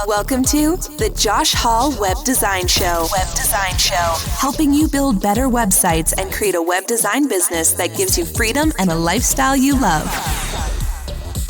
Welcome to the Josh Hall Web Design Show. Helping you build better websites and create a web design business that gives you freedom and a lifestyle you love.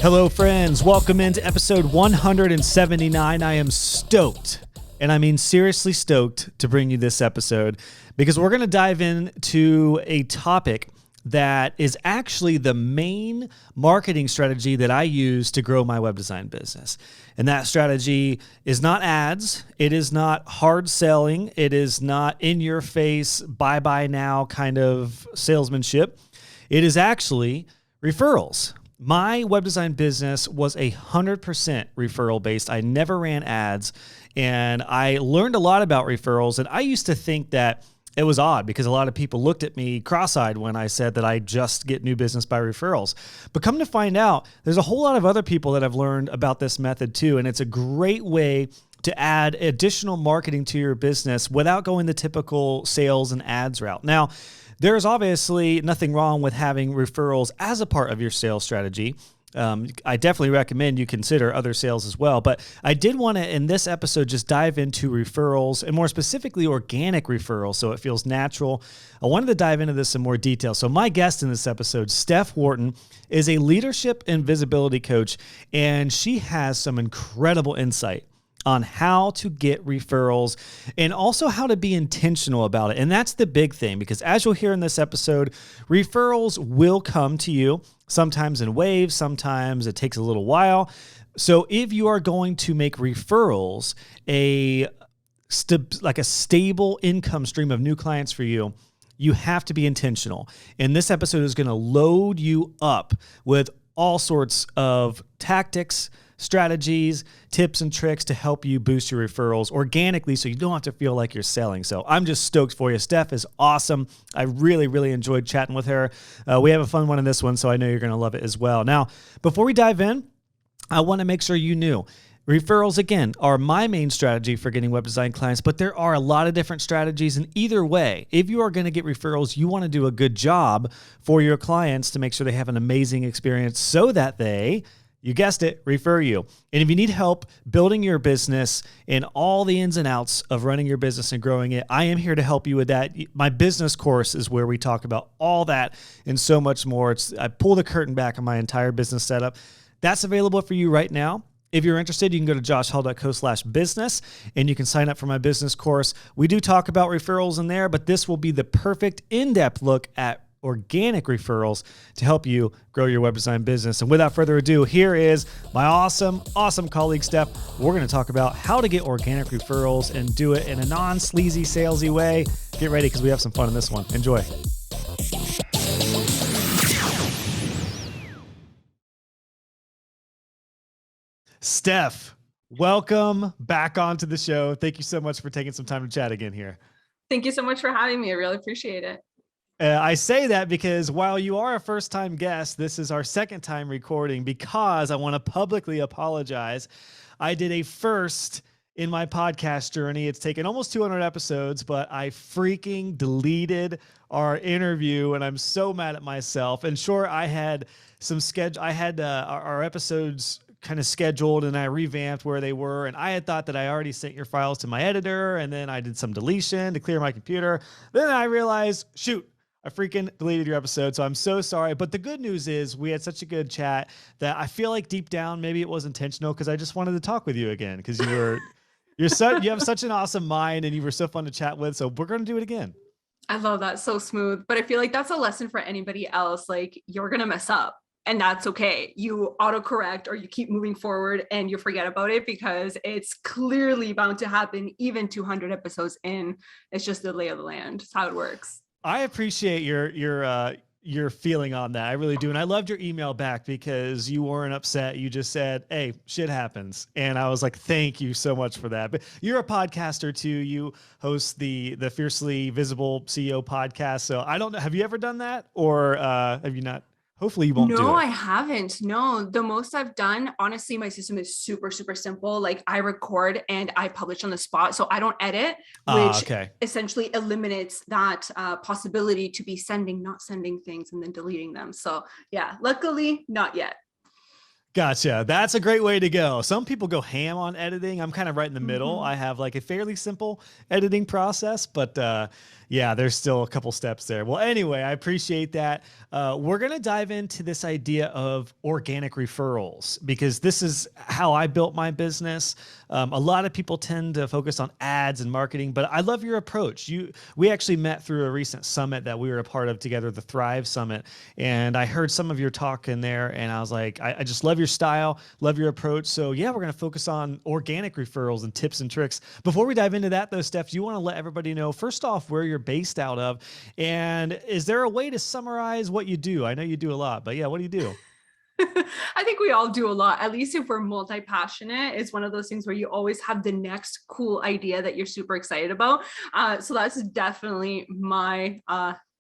Hello, friends. Welcome into episode 179. I am stoked, and I mean seriously stoked, to bring you this episode because we're going to dive into a topic that is actually the main marketing strategy that I use to grow my web design business. And that strategy is not ads. It is not hard selling. It is not in your face, buy now kind of salesmanship. It is actually referrals. My web design business was 100% referral based. I never ran ads, and I learned a lot about referrals. And I used to think that it was odd because a lot of people looked at me cross-eyed when I said that I just get new business by referrals. But come to find out, there's a whole lot of other people that have learned about this method too, and it's a great way to add additional marketing to your business without going the typical sales and ads route. Now, there's obviously nothing wrong with having referrals as a part of your sales strategy. I definitely recommend you consider other sales as well. But I did want to, in this episode, just dive into referrals and more specifically organic referrals so it feels natural. I wanted to dive into this in more detail. So my guest in this episode, Steph Wharton, is a leadership and visibility coach, and she has some incredible insight on how to get referrals and also how to be intentional about it. And that's the big thing, because as you'll hear in this episode, referrals will come to you, sometimes in waves, sometimes it takes a little while. So if you are going to make referrals like a stable income stream of new clients for you, you have to be intentional. And this episode is going to load you up with all sorts of tactics, strategies, tips, and tricks to help you boost your referrals organically so you don't have to feel like you're selling. So I'm just stoked for you. Steph is awesome. I really enjoyed chatting with her. We have a fun one in this one, so I know you're going to love it as well. Now, before we dive in, I want to make sure you knew referrals, again, are my main strategy for getting web design clients, but there are a lot of different strategies. And either way, if you are going to get referrals, you want to do a good job for your clients to make sure they have an amazing experience so that they, you guessed it, refer you. And if you need help building your business and all the ins and outs of running your business and growing it, I am here to help you with that. My business course is where we talk about all that and so much more. I pull the curtain back on my entire business setup. That's available for you right now. If you're interested, you can go to joshhall.co/business and you can sign up for my business course. We do talk about referrals in there, but this will be the perfect in-depth look at organic referrals to help you grow your web design business. And without further ado, here is my awesome colleague, Steph. We're going to talk about how to get organic referrals and do it in a non-sleazy, salesy way. Get ready because we have some fun in this one. Enjoy. Steph, welcome back onto the show. Thank you so much for taking some time to chat again here. Thank you so much for having me. I really appreciate it. I say that because while you are a first-time guest, this is our second time recording because I want to publicly apologize. I did a first in my podcast journey. It's taken almost 200 episodes, but I freaking deleted our interview, and I'm so mad at myself. And sure, I had some schedule. I had our episodes kind of scheduled, and I revamped where they were. And I had thought that I already sent your files to my editor, and then I did some deletion to clear my computer. Then I realized, shoot, I freaking deleted your episode, so I'm so sorry. But the good news is we had such a good chat that I feel like deep down, maybe it was intentional because I just wanted to talk with you again because you have such an awesome mind and you were so fun to chat with. So we're going to do it again. I love that. So smooth. But I feel like that's a lesson for anybody else. Like, you're going to mess up and that's okay. You autocorrect or you keep moving forward and you forget about it because it's clearly bound to happen even 200 episodes in. It's just the lay of the land. It's how it works. I appreciate your feeling on that. I really do. And I loved your email back because you weren't upset. You just said, hey, shit happens. And I was like, thank you so much for that. But you're a podcaster too. You host the Fiercely Visible CEO podcast. So I don't know. Have you ever done that or have you not? Hopefully you won't do it. No, I haven't. No, the most I've done, honestly, my system is super simple. Like, I record and I publish on the spot. So I don't edit, which essentially eliminates that possibility to be not sending things and then deleting them. So yeah, luckily not yet. Gotcha. That's a great way to go. Some people go ham on editing. I'm kind of right in the middle. Mhm. I have like a fairly simple editing process, but yeah, there's still a couple steps there. Well, anyway, I appreciate that. We're going to dive into this idea of organic referrals because this is how I built my business. A lot of people tend to focus on ads and marketing, but I love your approach. We actually met through a recent summit that we were a part of together, the Thrive Summit, and I heard some of your talk in there, and I was like, I just love your style, love your approach. So yeah, we're going to focus on organic referrals and tips and tricks. Before we dive into that though, Steph, do you want to let everybody know, first off, where you're based out of, and is there a way to summarize what you do? I know you do a lot, but yeah, what do you do? I think we all do a lot, at least if we're multi-passionate. It's one of those things where you always have the next cool idea that you're super excited about. So that's definitely my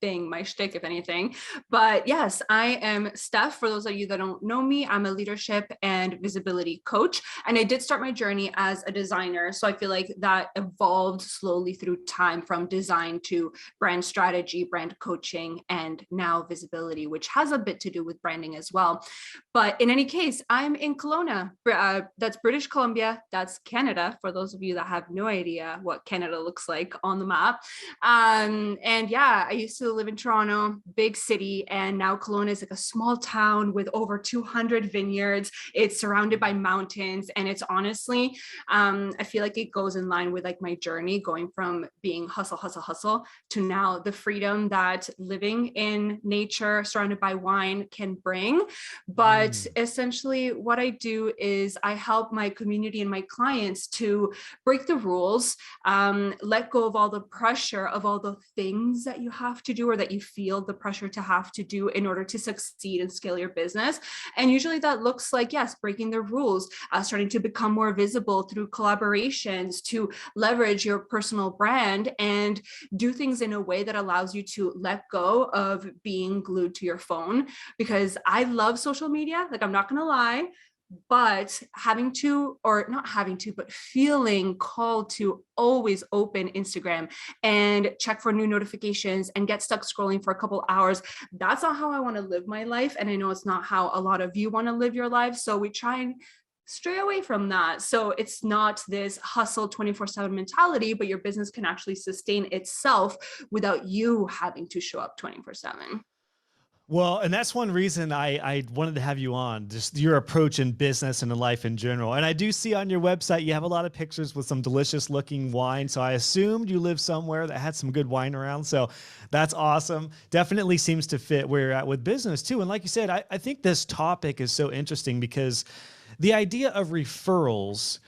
thing, my shtick, if anything. But yes, I am Steph. For those of you that don't know me, I'm a leadership and visibility coach. And I did start my journey as a designer. So I feel like that evolved slowly through time from design to brand strategy, brand coaching, and now visibility, which has a bit to do with branding as well. But in any case, I'm in Kelowna. That's British Columbia. That's Canada, for those of you that have no idea what Canada looks like on the map. And yeah, I used to live in Toronto, big city, and now Kelowna is like a small town with over 200 vineyards. It's surrounded by mountains, and it's honestly, I feel like it goes in line with like my journey going from being hustle, hustle, hustle to now the freedom that living in nature surrounded by wine can bring. But essentially, what I do is I help my community and my clients to break the rules, let go of all the pressure of all the things that you have to do or that you feel the pressure to have to do in order to succeed and scale your business. And usually that looks like, yes, breaking the rules, starting to become more visible through collaborations, to leverage your personal brand and do things in a way that allows you to let go of being glued to your phone. Because I love social media, like I'm not going to lie, but having to, or not having to, but feeling called to always open Instagram and check for new notifications and get stuck scrolling for a couple hours. That's not how I want to live my life. And I know it's not how a lot of you want to live your life. So we try and stray away from that. So it's not this hustle 24/7 mentality, but your business can actually sustain itself without you having to show up 24/7. Well, and that's one reason I wanted to have you on, just your approach in business and in life in general. And I do see on your website, you have a lot of pictures with some delicious looking wine. So I assumed you lived somewhere that had some good wine around. So that's awesome. Definitely seems to fit where you're at with business too. And like you said, I think this topic is so interesting because the idea of referrals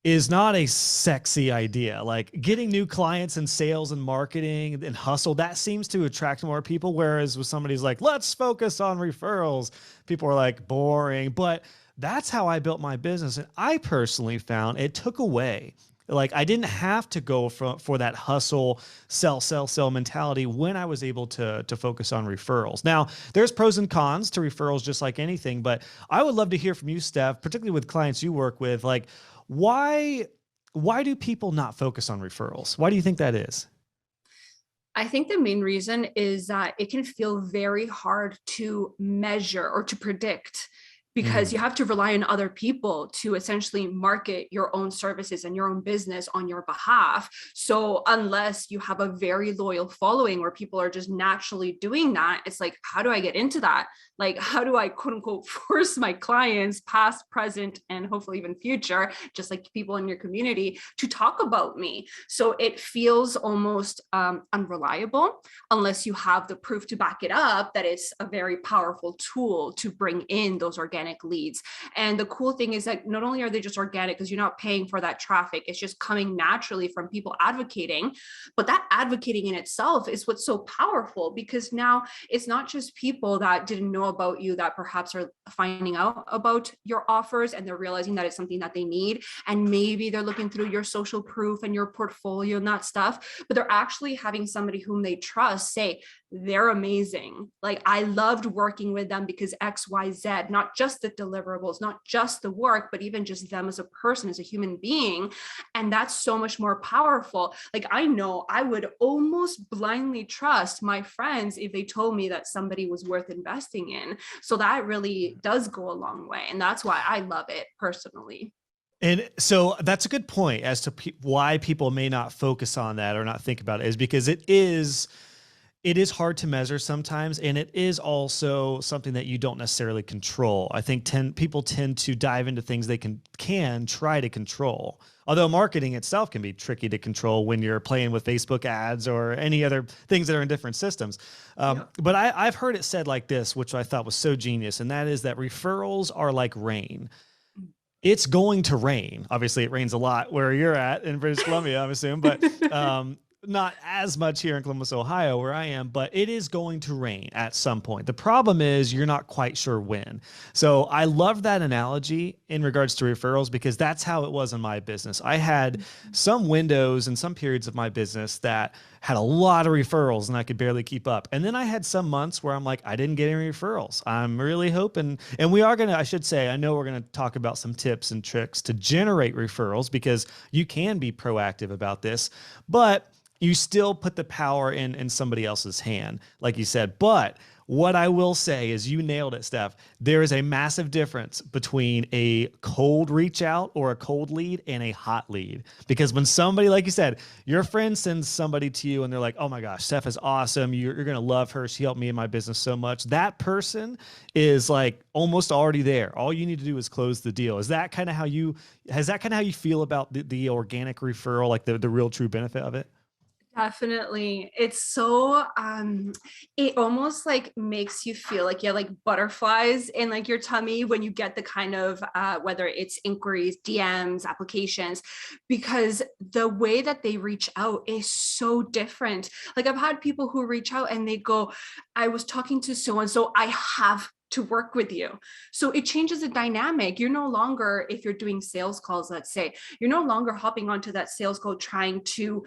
is not a sexy idea. Like getting new clients and sales and marketing and hustle, that seems to attract more people. Whereas with somebody's like, let's focus on referrals, people are like, boring. But that's how I built my business. And I personally found it took away. Like I didn't have to go for that hustle, sell mentality when I was able to focus on referrals. Now, there's pros and cons to referrals just like anything, but I would love to hear from you, Steph, particularly with clients you work with, like why do people not focus on referrals? Why do you think that is? I think the main reason is that it can feel very hard to measure or to predict because you have to rely on other people to essentially market your own services and your own business on your behalf. So unless you have a very loyal following where people are just naturally doing that, it's like, how do I get into that? Like, how do I quote unquote force my clients, past, present, and hopefully even future, just like people in your community, to talk about me? So it feels almost unreliable unless you have the proof to back it up that it's a very powerful tool to bring in those organic leads. And the cool thing is that not only are they just organic because you're not paying for that traffic, it's just coming naturally from people advocating, but that advocating in itself is what's so powerful because now it's not just people that didn't know about you that perhaps are finding out about your offers and they're realizing that it's something that they need. And maybe they're looking through your social proof and your portfolio and that stuff, but they're actually having somebody whom they trust say, they're amazing. Like, I loved working with them because XYZ, not just the deliverables, not just the work, but even just them as a person, as a human being. And that's so much more powerful. Like, I know I would almost blindly trust my friends if they told me that somebody was worth investing in. So that really does go a long way. And that's why I love it personally. And so that's a good point as to why people may not focus on that or not think about it, is because it is hard to measure sometimes. And it is also something that you don't necessarily control. I think people tend to dive into things they can try to control. Although marketing itself can be tricky to control when you're playing with Facebook ads or any other things that are in different systems. But I've heard it said like this, which I thought was so genius. And that is that referrals are like rain. It's going to rain. Obviously, it rains a lot where you're at in British Columbia, I'm assuming, but not as much here in Columbus, Ohio, where I am, but it is going to rain at some point. The problem is you're not quite sure when. So I love that analogy in regards to referrals, because that's how it was in my business. I had some windows and some periods of my business that had a lot of referrals and I could barely keep up. And then I had some months where I'm like, I didn't get any referrals. I'm really hoping, and we are going to, I should say, I know we're going to talk about some tips and tricks to generate referrals, because you can be proactive about this, but you still put the power in somebody else's hand, like you said. But what I will say is, you nailed it, Steph. There is a massive difference between a cold reach out or a cold lead and a hot lead. Because when somebody, like you said, your friend sends somebody to you and they're like, oh my gosh, Steph is awesome. You're going to love her. She helped me in my business so much. That person is like almost already there. All you need to do is close the deal. Is that kind of how you feel about the organic referral, like the real true benefit of it? Definitely. It's so it almost like makes you feel like you have like butterflies in like your tummy when you get the kind of whether it's inquiries, DMs, applications, because the way that they reach out is so different. Like, I've had people who reach out and they go, I was talking to so and so, I have to work with you. So it changes the dynamic. You're no longer, if you're doing sales calls, let's say, you're no longer hopping onto that sales call trying to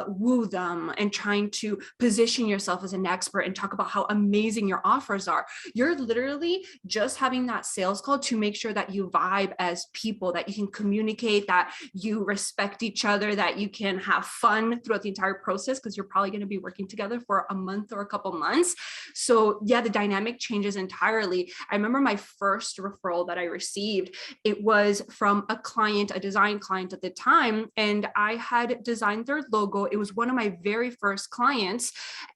woo them and trying to position yourself as an expert and talk about how amazing your offers are. You're literally just having that sales call to make sure that you vibe as people, that you can communicate, that you respect each other, that you can have fun throughout the entire process, because you're probably going to be working together for a month or a couple months. So yeah, the dynamic changes entirely. I remember my first referral that I received, it was from a client, a design client at the time, and I had designed their logo. It was one of my very first clients.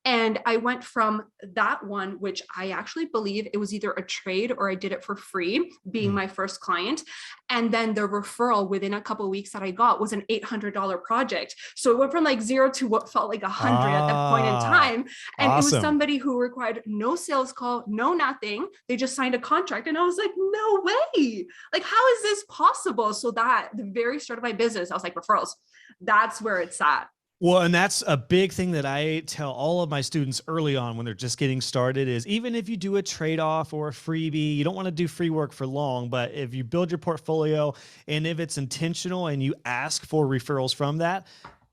And I went from that one, which I actually believe it was either a trade or I did it for free, being my first client. And then the referral within a couple of weeks that I got was an $800 project. So it went from like zero to what felt like 100 at that point in time. And It was somebody who required no sales call, no nothing. They just signed a contract. And I was like, no way. Like, how is this possible? So that the very start of my business, I was like, referrals, that's where it's at. Well, and that's a big thing that I tell all of my students early on when they're just getting started is, even if you do a trade-off or a freebie, you don't want to do free work for long, but if you build your portfolio and if it's intentional and you ask for referrals from that,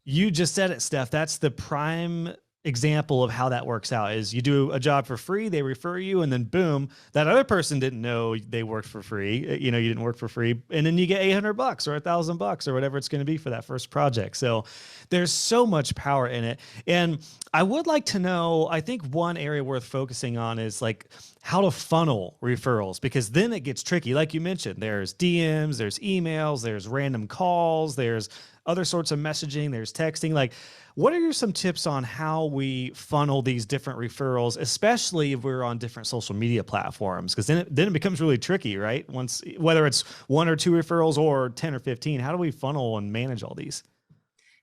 you just said it, Steph, that's the prime example of how that works out. Is you do a job for free, they refer you, and then boom, that other person didn't know they worked for free. You know, you didn't work for free, and then you get $800 or $1,000 or whatever it's going to be for that first project. So there's so much power in it. And I would like to know, I think one area worth focusing on is like how to funnel referrals, because then it gets tricky. Like you mentioned, there's DMs, there's emails, there's random calls, there's other sorts of messaging, there's texting. Like, what are some tips on how we funnel these different referrals, especially if we're on different social media platforms? Because then it becomes really tricky, right? Once, whether it's 1 or 2 referrals or 10 or 15, how do we funnel and manage all these?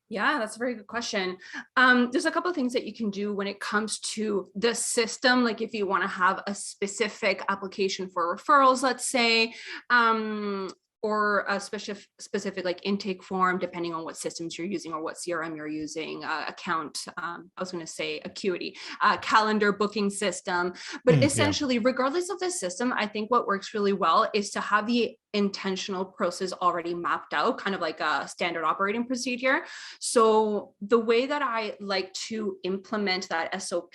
Yeah, that's a very good question. There's a couple of things that you can do when it comes to the system. Like, if you want to have a specific application for referrals, let's say, or a specific like intake form, depending on what systems you're using or what CRM you're using, account, I was going to say Acuity, calendar booking system. But essentially, regardless of the system, I think what works really well is to have the intentional process already mapped out, kind of like a standard operating procedure. So the way that I like to implement that SOP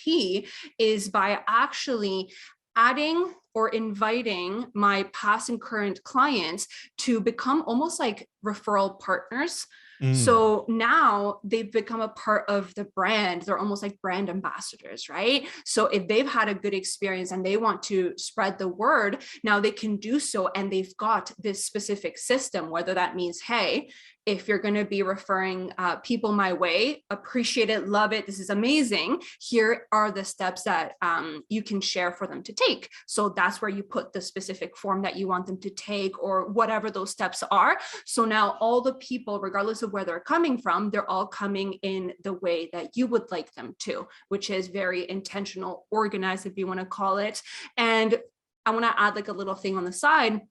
is by actually adding or inviting my past and current clients to become almost like referral partners. So now they've become a part of the brand. They're almost like brand ambassadors, right? So if they've had a good experience and they want to spread the word, now they can do so. And they've got this specific system, whether that means, hey, if you're going to be referring people my way, appreciate it, love it, this is amazing. Here are the steps that you can share for them to take. So that's where you put the specific form that you want them to take or whatever those steps are. So now all the people, regardless of where they're coming from, they're all coming in the way that you would like them to, which is very intentional, organized, if you want to call it. And I want to add like a little thing on the side.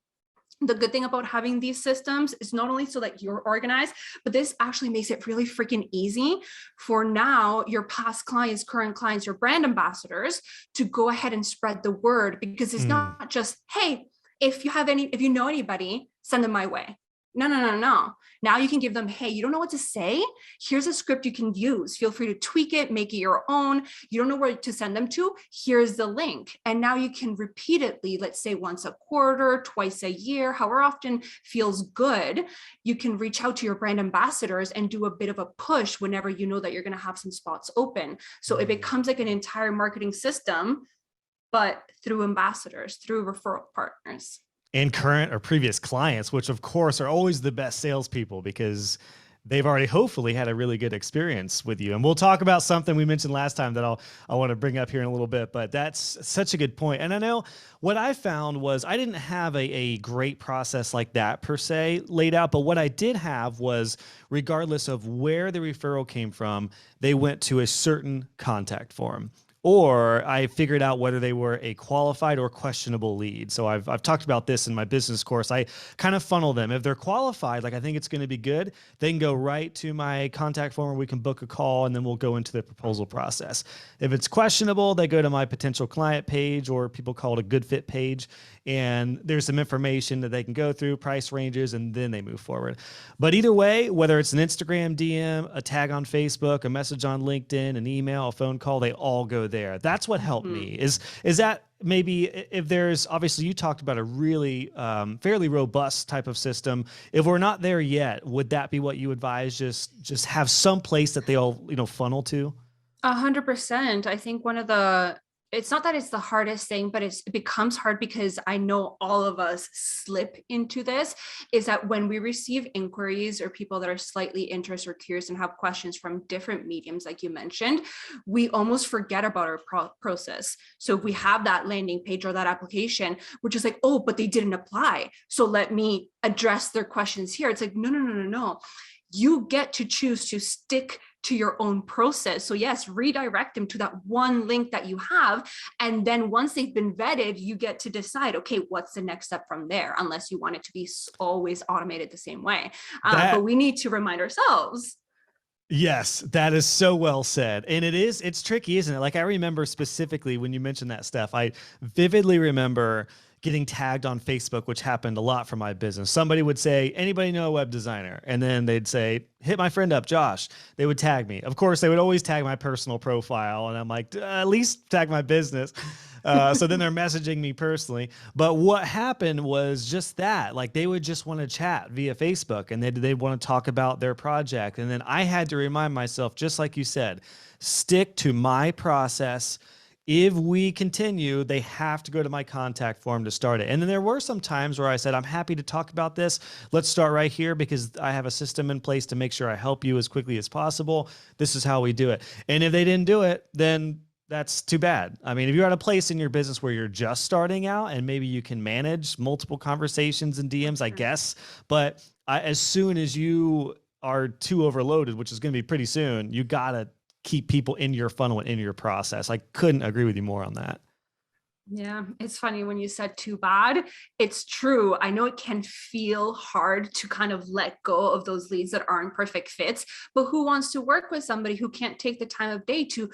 The good thing about having these systems is not only so that you're organized, but this actually makes it really freaking easy for now your past clients, current clients, your brand ambassadors to go ahead and spread the word, because it's not just, hey, if you know anybody, send them my way. No. Now you can give them, hey, you don't know what to say? Here's a script you can use. Feel free to tweak it, make it your own. You don't know where to send them to? Here's the link. And now you can repeatedly, let's say once a quarter, twice a year, however often feels good, you can reach out to your brand ambassadors and do a bit of a push whenever you know that you're going to have some spots open. So it becomes like an entire marketing system, but through ambassadors, through referral partners. And current or previous clients, which of course are always the best salespeople because they've already hopefully had a really good experience with you. And we'll talk about something we mentioned last time that I want to bring up here in a little bit, but that's such a good point. And I know what I found was I didn't have a great process like that per se laid out, but what I did have was, regardless of where the referral came from, they went to a certain contact form. Or I figured out whether they were a qualified or questionable lead. So I've talked about this in my business course. I kind of funnel them. If they're qualified, like I think it's going to be good, they can go right to my contact form where we can book a call and then we'll go into the proposal process. If it's questionable, they go to my potential client page, or people call it a good fit page. And there's some information that they can go through, price ranges, and then they move forward. But either way, whether it's an Instagram DM, a tag on Facebook, a message on LinkedIn, an email, a phone call, they all go there. That's what helped me. Is that maybe if there's, obviously you talked about a really fairly robust type of system. If we're not there yet, would that be what you advise? Just have some place that they all, funnel to? 100%. I think it's not that it's the hardest thing, but it becomes hard because I know all of us slip into this, is that when we receive inquiries or people that are slightly interested or curious and have questions from different mediums, like you mentioned, we almost forget about our process. So if we have that landing page or that application, we're just like, oh, but they didn't apply, so let me address their questions here. It's like, no. You get to choose to stick to your own process. So yes, redirect them to that one link that you have. And then once they've been vetted, you get to decide, okay, what's the next step from there? Unless you want it to be always automated the same way. But we need to remind ourselves. Yes, that is so well said. And it's tricky, isn't it? Like I remember specifically when you mentioned that, Steph, I vividly remember getting tagged on Facebook, which happened a lot for my business. Somebody would say, anybody know a web designer? And then they'd say, hit my friend up, Josh. They would tag me. Of course, they would always tag my personal profile. And I'm like, at least tag my business. So then they're messaging me personally. But what happened was just that. Like they would just want to chat via Facebook, and they'd want to talk about their project. And then I had to remind myself, just like you said, stick to my process. If we continue, they have to go to my contact form to start it. And then there were some times where I said, I'm happy to talk about this. Let's start right here because I have a system in place to make sure I help you as quickly as possible. This is how we do it. And if they didn't do it, then that's too bad. I mean, if you're at a place in your business where you're just starting out and maybe you can manage multiple conversations and DMs, I guess. But as soon as you are too overloaded, which is going to be pretty soon, you got to keep people in your funnel and in your process. I couldn't agree with you more on that. Yeah, it's funny when you said too bad. It's true. I know it can feel hard to kind of let go of those leads that aren't perfect fits, but who wants to work with somebody who can't take the time of day to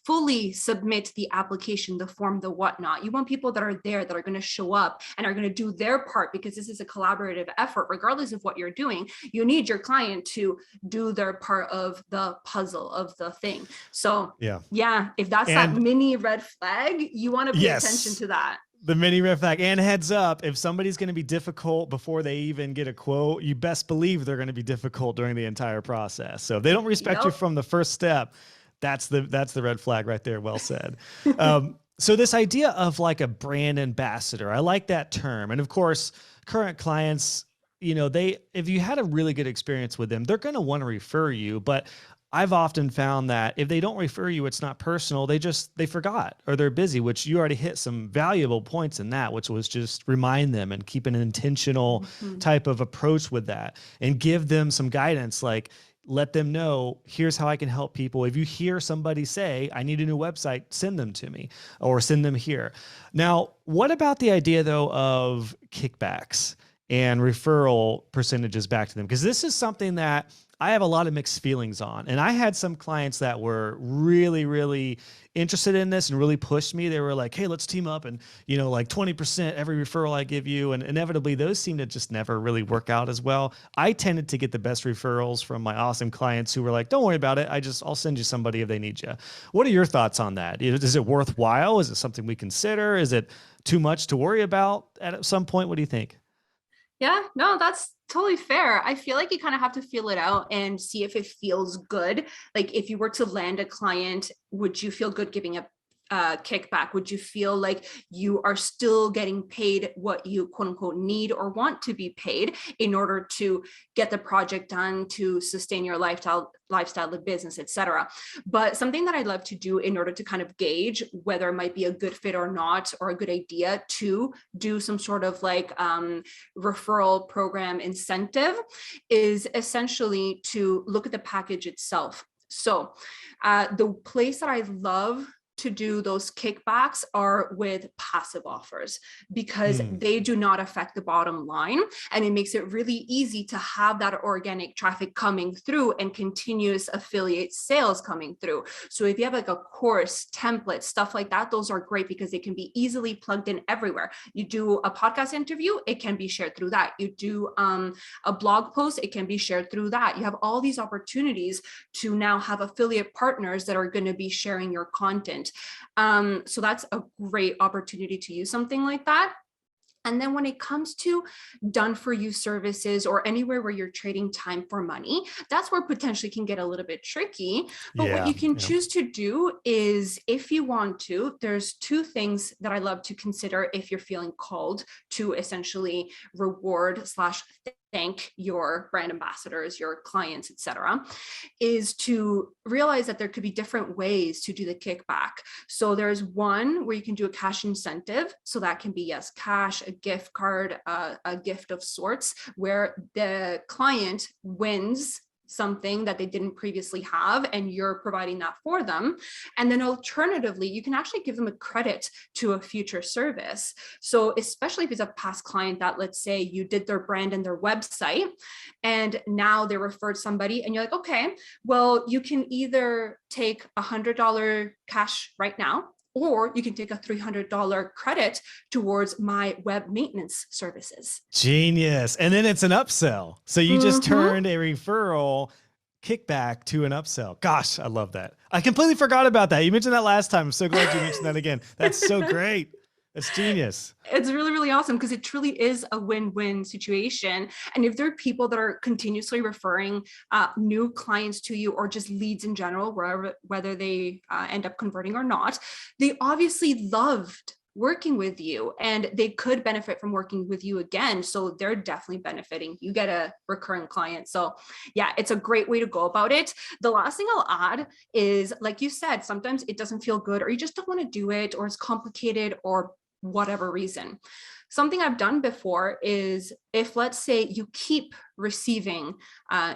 fully submit the application, the form, the whatnot? You want people that are there, that are going to show up and are going to do their part, because this is a collaborative effort, regardless of what you're doing. You need your client to do their part of the puzzle, of the thing. So yeah, if that's that mini red flag, you want to pay attention to that. The mini red flag. And heads up, if somebody's going to be difficult before they even get a quote, you best believe they're going to be difficult during the entire process. So if they don't respect you from the first step, that's the red flag right there. Well said. So this idea of like a brand ambassador, I like that term. And of course, current clients, if you had a really good experience with them, they're going to want to refer you. But I've often found that if they don't refer you, it's not personal. They forgot, or they're busy, which you already hit some valuable points in that, which was just remind them and keep an intentional type of approach with that, and give them some guidance. Like, let them know, here's how I can help people. If you hear somebody say, I need a new website, send them to me or send them here. Now, what about the idea though of kickbacks and referral percentages back to them? Because this is something that I have a lot of mixed feelings on. And I had some clients that were really, really interested in this and really pushed me. They were like, hey, let's team up and, like 20% every referral I give you. And inevitably those seem to just never really work out as well. I tended to get the best referrals from my awesome clients who were like, don't worry about it. I'll send you somebody if they need you. What are your thoughts on that? Is it worthwhile? Is it something we consider? Is it too much to worry about at some point? What do you think? Yeah, no, that's totally fair. I feel like you kind of have to feel it out and see if it feels good. Like if you were to land a client, would you feel good giving a kickback? Would you feel like you are still getting paid what you quote unquote need or want to be paid in order to get the project done, to sustain your lifestyle of business, etc. But something that I'd love to do in order to kind of gauge whether it might be a good fit or not, or a good idea to do some sort of like referral program incentive, is essentially to look at the package itself. So the place that I love to do those kickbacks are with passive offers, because they do not affect the bottom line. And it makes it really easy to have that organic traffic coming through and continuous affiliate sales coming through. So if you have like a course, template, stuff like that, those are great because they can be easily plugged in everywhere. You do a podcast interview, it can be shared through that. You do a blog post, it can be shared through that. You have all these opportunities to now have affiliate partners that are going to be sharing your content. So that's a great opportunity to use something like that. And then when it comes to done for you services or anywhere where you're trading time for money, that's where potentially can get a little bit tricky. But what you can choose to do is, if you want to, there's two things that I love to consider if you're feeling called to essentially reward / thank your brand ambassadors, your clients, etc., is to realize that there could be different ways to do the kickback. So there's one where you can do a cash incentive. So that can be, yes, cash, a gift card, a gift of sorts, where the client wins something that they didn't previously have and you're providing that for them. And then alternatively, you can actually give them a credit to a future service. So especially if it's a past client that, let's say you did their brand and their website and now they referred somebody and you're like, okay, well, you can either take $100 cash right now, or you can take a $300 credit towards my web maintenance services. Genius. And then it's an upsell. So you just turned a referral kickback to an upsell. Gosh, I love that. I completely forgot about that. You mentioned that last time. I'm so glad you mentioned that again. That's so great. That's genius. It's really, really awesome because it truly is a win-win situation. And if there are people that are continuously referring new clients to you, or just leads in general, whether they end up converting or not, they obviously loved working with you and they could benefit from working with you again. So they're definitely benefiting. You get a recurring client. So yeah, it's a great way to go about it. The last thing I'll add is, like you said, sometimes it doesn't feel good, or you just don't want to do it, or it's complicated, or whatever reason. Something I've done before is, if let's say you keep receiving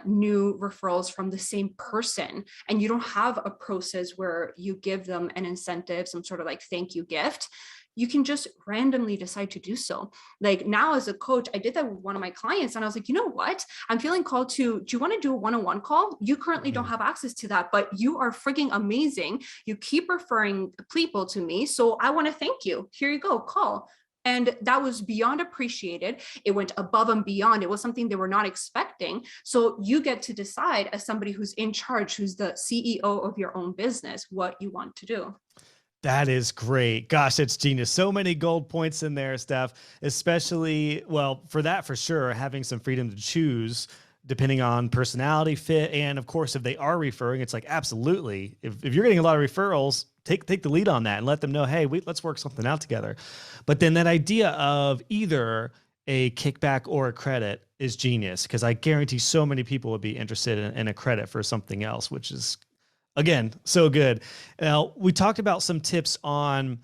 new referrals from the same person and you don't have a process where you give them an incentive, some sort of like thank you gift, you can just randomly decide to do so. Like now as a coach, I did that with one of my clients and I was like, you know what? I'm feeling called to, do you want to do a one-on-one call? You currently don't have access to that, but you are freaking amazing. You keep referring people to me. So I want to thank you. Here you go, call. And that was beyond appreciated. It went above and beyond. It was something they were not expecting. So you get to decide as somebody who's in charge, who's the CEO of your own business, what you want to do. That is great. Gosh, it's genius. So many gold points in there, Steph, especially, well, for that, for sure, having some freedom to choose depending on personality fit. And of course, if they are referring, it's like, absolutely. If you're getting a lot of referrals, take the lead on that and let them know, hey, let's work something out together. But then that idea of either a kickback or a credit is genius, because I guarantee so many people would be interested in a credit for something else, which is, again, so good. Now, we talked about some tips on,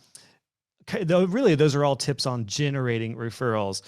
though really those are all tips on generating referrals.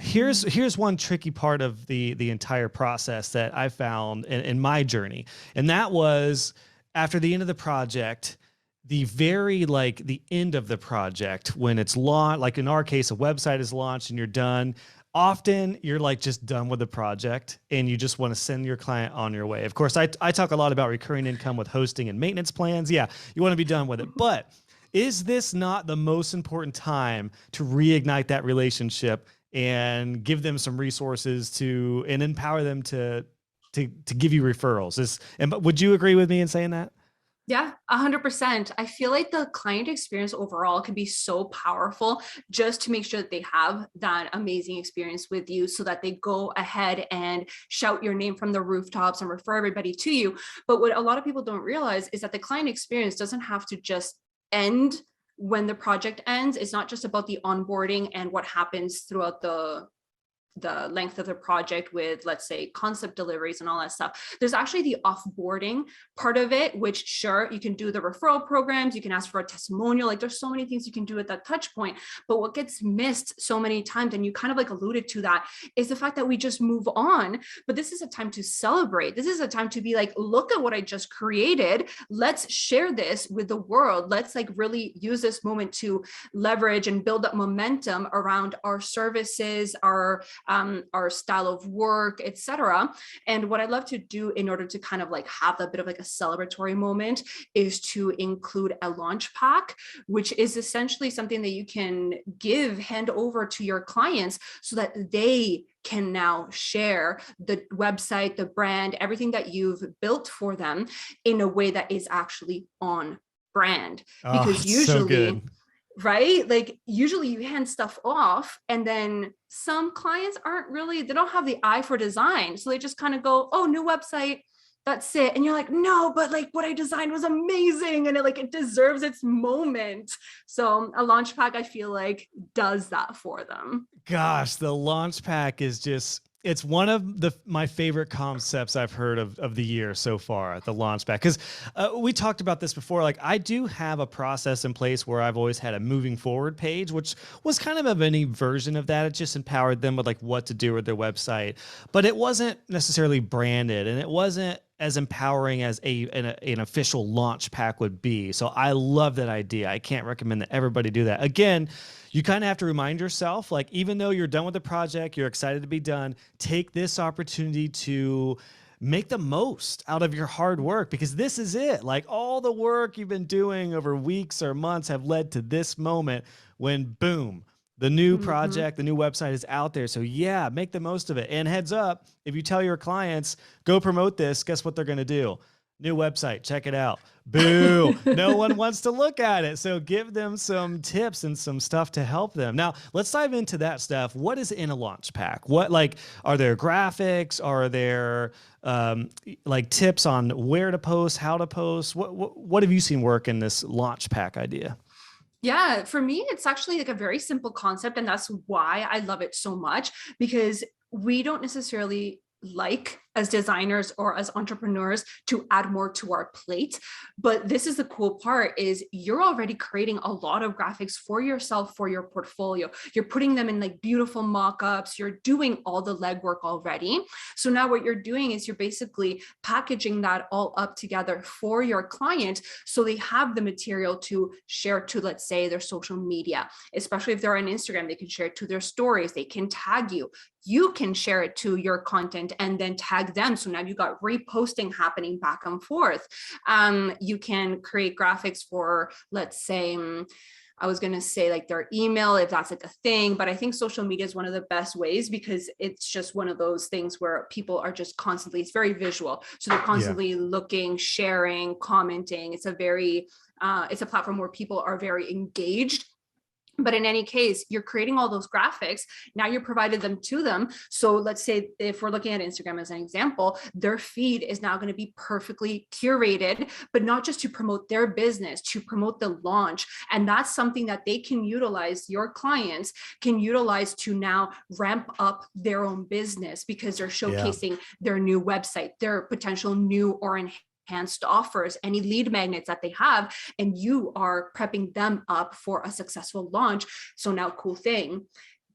Here's one tricky part of the entire process that I found in my journey. And that was after the end of the project, the end of the project, when it's launched, like in our case, a website is launched and you're done. Often you're like just done with the project and you just want to send your client on your way. Of course, I talk a lot about recurring income with hosting and maintenance plans. Yeah, you want to be done with it. But is this not the most important time to reignite that relationship and give them some resources and empower them to give you referrals? Would you agree with me in saying that? Yeah, 100%. I feel like the client experience overall can be so powerful just to make sure that they have that amazing experience with you so that they go ahead and shout your name from the rooftops and refer everybody to you. But what a lot of people don't realize is that the client experience doesn't have to just end when the project ends. It's not just about the onboarding and what happens throughout the length of the project with, let's say, concept deliveries and all that stuff. There's actually the offboarding part of it, which sure, you can do the referral programs, you can ask for a testimonial, like there's so many things you can do at that touch point. But what gets missed so many times, and you kind of like alluded to that, is the fact that we just move on. But this is a time to celebrate. This is a time to be like, look at what I just created. Let's share this with the world. Let's like really use this moment to leverage and build up momentum around our services, our style of work, etc. And what I love to do in order to kind of like have a bit of like a celebratory moment is to include a launch pack, which is essentially something that you can hand over to your clients so that they can now share the website, the brand, everything that you've built for them in a way that is actually on brand. Because usually, right? Like usually you hand stuff off and then some clients they don't have the eye for design. So they just kind of go, oh, new website, that's it. And you're like, no, but like what I designed was amazing. And it deserves its moment. So a launch pack, I feel like does that for them. Gosh, the launch pack is it's one of my favorite concepts I've heard of the year so far, the launch pack. Because we talked about this before. Like I do have a process in place where I've always had a moving forward page, which was kind of a mini version of that. It just empowered them with like what to do with their website, but it wasn't necessarily branded and it wasn't as empowering as an official launch pack would be. So I love that idea. I can't recommend that everybody do that. Again, you kind of have to remind yourself, like, even though you're done with the project, you're excited to be done, take this opportunity to make the most out of your hard work, because this is it. Like all the work you've been doing over weeks or months have led to this moment when boom, the new project, the new website is out there. So yeah, make the most of it. And heads up, if you tell your clients, go promote this, guess what they're going to do? New website, check it out. Boo. No one wants to look at it. So give them some tips and some stuff to help them. Now, let's dive into that stuff. What is in a launch pack? Are there graphics? Are there tips on where to post, how to post? What have you seen work in this launch pack idea? Yeah, for me, it's actually like a very simple concept. And that's why I love it so much, because we don't necessarily like as designers or as entrepreneurs to add more to our plate. But this is the cool part, is you're already creating a lot of graphics for yourself, for your portfolio. You're putting them in like beautiful mock-ups. You're doing all the legwork already. So now what you're doing is you're basically packaging that all up together for your client, so they have the material to share to, let's say, their social media, especially if they're on Instagram. They can share it to their stories. They can tag you. You can share it to your content and then tag them. So now you got reposting happening back and forth. You can create graphics for, let's say, I was going to say like their email, if that's like a thing, but I think social media is one of the best ways, because it's just one of those things where people are just constantly, it's very visual. So they're constantly looking, sharing, commenting. It's a platform where people are very engaged. But in any case, you're creating all those graphics. Now you're provided them to them. So let's say if we're looking at Instagram as an example, their feed is now going to be perfectly curated, but not just to promote their business, to promote the launch. And that's something that they can utilize, your clients can utilize to now ramp up their own business, because they're showcasing their new website, their potential new or enhanced offers, any lead magnets that they have, and you are prepping them up for a successful launch. So now, cool thing,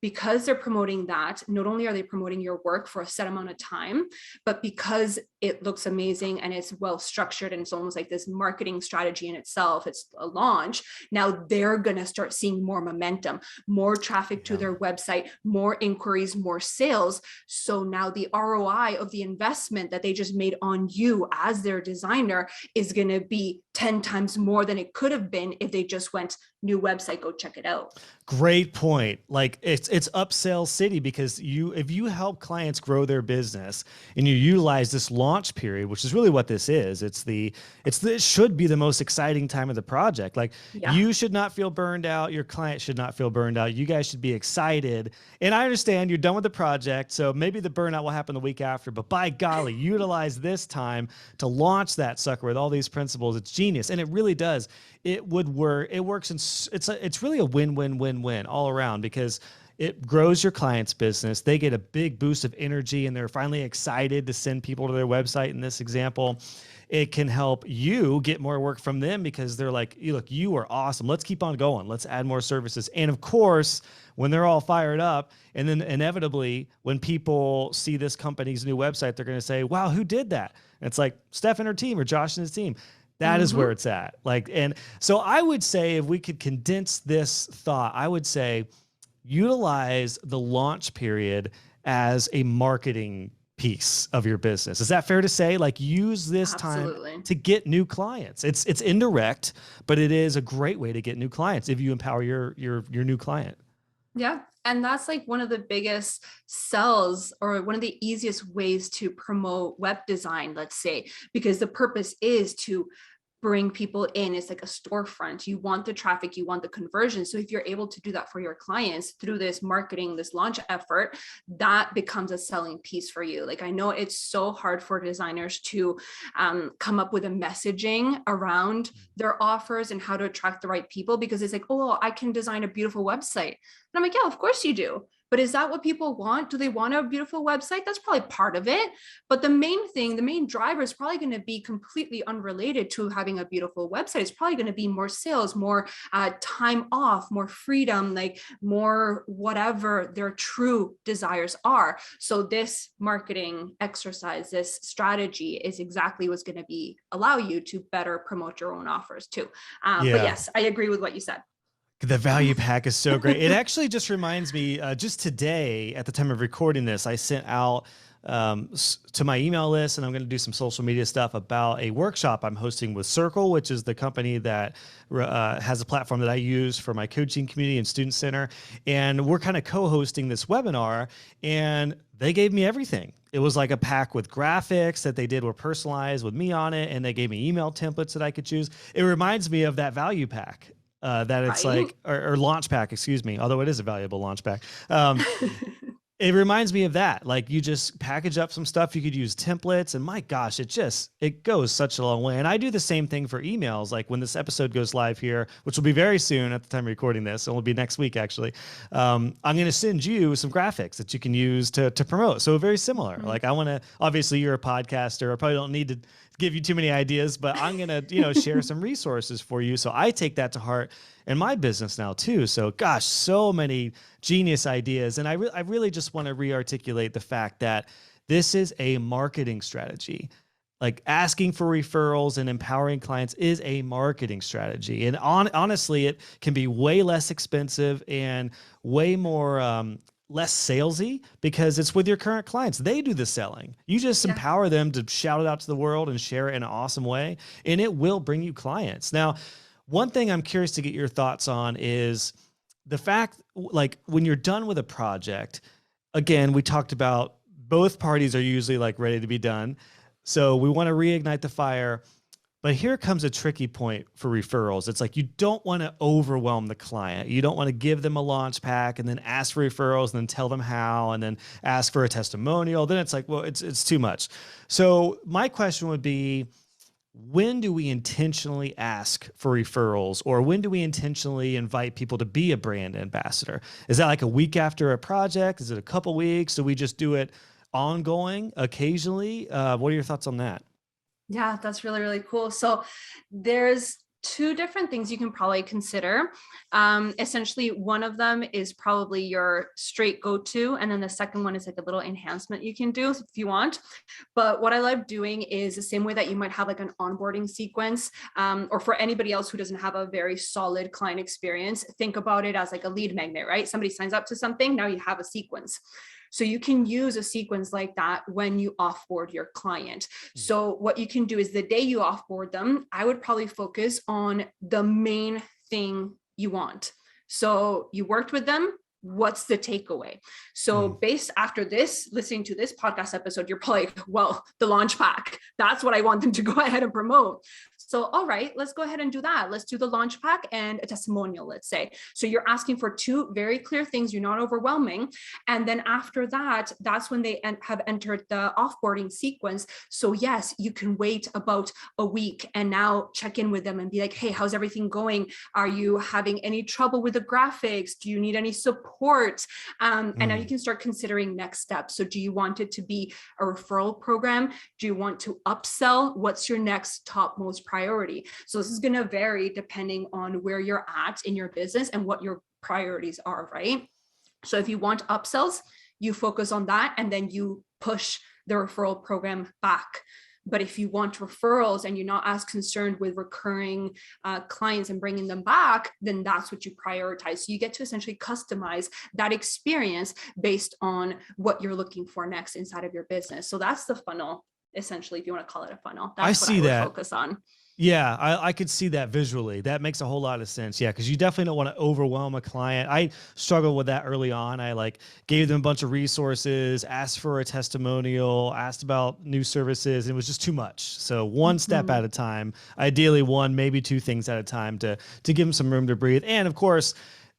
because they're promoting that, not only are they promoting your work for a set amount of time, but because it looks amazing and it's well structured and it's almost like this marketing strategy in itself, it's a launch. Now they're going to start seeing more momentum, more traffic to their website, more inquiries, more sales. So now the ROI of the investment that they just made on you as their designer is going to be 10 times more than it could have been if they just went, new website, go check it out. Great point. Like it's upsell city, because if you help clients grow their business and you utilize this launch period, which is really what this is, it should be the most exciting time of the project. Like you should not feel burned out. Your client should not feel burned out. You guys should be excited. And I understand you're done with the project, so maybe the burnout will happen the week after, but by golly, utilize this time to launch that sucker with all these principles. It's genius. And it really does. It would work. It works. And it's really a win-win-win-win all around, because it grows your client's business. They get a big boost of energy and they're finally excited to send people to their website. In this example, it can help you get more work from them, because they're like, look, you are awesome. Let's keep on going. Let's add more services. And of course, when they're all fired up, and then inevitably when people see this company's new website, they're going to say, wow, who did that? And it's like Steph and her team, or Josh and his team. That is where it's at. Like, and so I would say, if we could condense this thought, I would say utilize the launch period as a marketing piece of your business. Is that fair to say? Like, use this time to get new clients. It's indirect, but it is a great way to get new clients if you empower your new client. Yeah. And that's like one of the biggest sells, or one of the easiest ways to promote web design, let's say, because the purpose is to bring people in. It's like a storefront. You want the traffic, you want the conversion. So if you're able to do that for your clients through this marketing, this launch effort, that becomes a selling piece for you. Like, I know it's so hard for designers to come up with a messaging around their offers and how to attract the right people, because it's like, oh, I can design a beautiful website. And I'm like, yeah, of course you do. But is that what people want? Do they want a beautiful website? That's probably part of it. But the main thing, the main driver is probably going to be completely unrelated to having a beautiful website. It's probably going to be more sales, more time off, more freedom, like more whatever their true desires are. So this marketing exercise, this strategy is exactly what's going to be allow you to better promote your own offers too. But yes, I agree with what you said. The value pack is so great. It actually just reminds me, just today at the time of recording this, I sent out to my email list, and I'm going to do some social media stuff about a workshop I'm hosting with Circle, which is the company that has a platform that I use for my coaching community and student center. And we're kind of co-hosting this webinar, and they gave me everything. It was like a pack with graphics that they did were personalized with me on it, and they gave me email templates that I could choose. It reminds me of that value pack. That it's like, or launch pack, excuse me, although it is a valuable launch pack. It reminds me of that. Like you just package up some stuff. You could use templates and my gosh, it goes such a long way. And I do the same thing for emails. Like when this episode goes live here, which will be very soon at the time of recording this, it'll be next week actually. I'm going to send you some graphics that you can use to promote. So very similar. Like I want to, obviously you're a podcaster. I probably don't need to give you too many ideas, but I'm going to, share some resources for you. So I take that to heart in my business now too. So gosh, so many genius ideas. And I really just want to re-articulate the fact that this is a marketing strategy. Like asking for referrals and empowering clients is a marketing strategy. And honestly, it can be way less expensive and way more, less salesy because it's with your current clients. They do the selling. You just empower them to shout it out to the world and share it in an awesome way, and it will bring you clients. Now, one thing I'm curious to get your thoughts on is the fact, like when you're done with a project, again, we talked about both parties are usually like ready to be done. So we want to reignite the fire. But here comes a tricky point for referrals. It's like you don't want to overwhelm the client. You don't want to give them a launch pack and then ask for referrals and then tell them how and then ask for a testimonial. Then it's like, well, it's too much. So my question would be, when do we intentionally ask for referrals, or when do we intentionally invite people to be a brand ambassador? Is that like a week after a project? Is it a couple weeks? Do we just do it ongoing, occasionally? What are your thoughts on that? Yeah, that's really, really cool. So there's two different things you can probably consider. Essentially, one of them is probably your straight go-to. And then the second one is like a little enhancement you can do if you want. But what I love doing is the same way that you might have like an onboarding sequence, or for anybody else who doesn't have a very solid client experience, think about it as like a lead magnet, right? Somebody signs up to something, now you have a sequence. So you can use a sequence like that when you offboard your client. So what you can do is the day you offboard them, I would probably focus on the main thing you want. So you worked with them. What's the takeaway? So based after this, listening to this podcast episode, you're probably like, well, the launch pack, that's what I want them to go ahead and promote. So, all right, let's go ahead and do that. Let's do the launch pack and a testimonial, let's say. So you're asking for two very clear things. You're not overwhelming. And then after that, that's when they have entered the offboarding sequence. So yes, you can wait about a week and now check in with them and be like, hey, how's everything going? Are you having any trouble with the graphics? Do you need any support? And now you can start considering next steps. So do you want it to be a referral program? Do you want to upsell? What's your next topmost priority? So this is going to vary depending on where you're at in your business and what your priorities are, right? So if you want upsells, you focus on that and then you push the referral program back. But if you want referrals and you're not as concerned with recurring clients and bringing them back, then that's what you prioritize. So you get to essentially customize that experience based on what you're looking for next inside of your business. So that's the funnel, essentially, if you want to call it a funnel. That's what I would focus on. Yeah, I could see that visually. That makes a whole lot of sense. Yeah, because you definitely don't want to overwhelm a client. I struggled with that early on. I gave them a bunch of resources, asked for a testimonial, asked about new services, and it was just too much. So one step at a time, ideally one, maybe two things at a time to give them some room to breathe. And of course,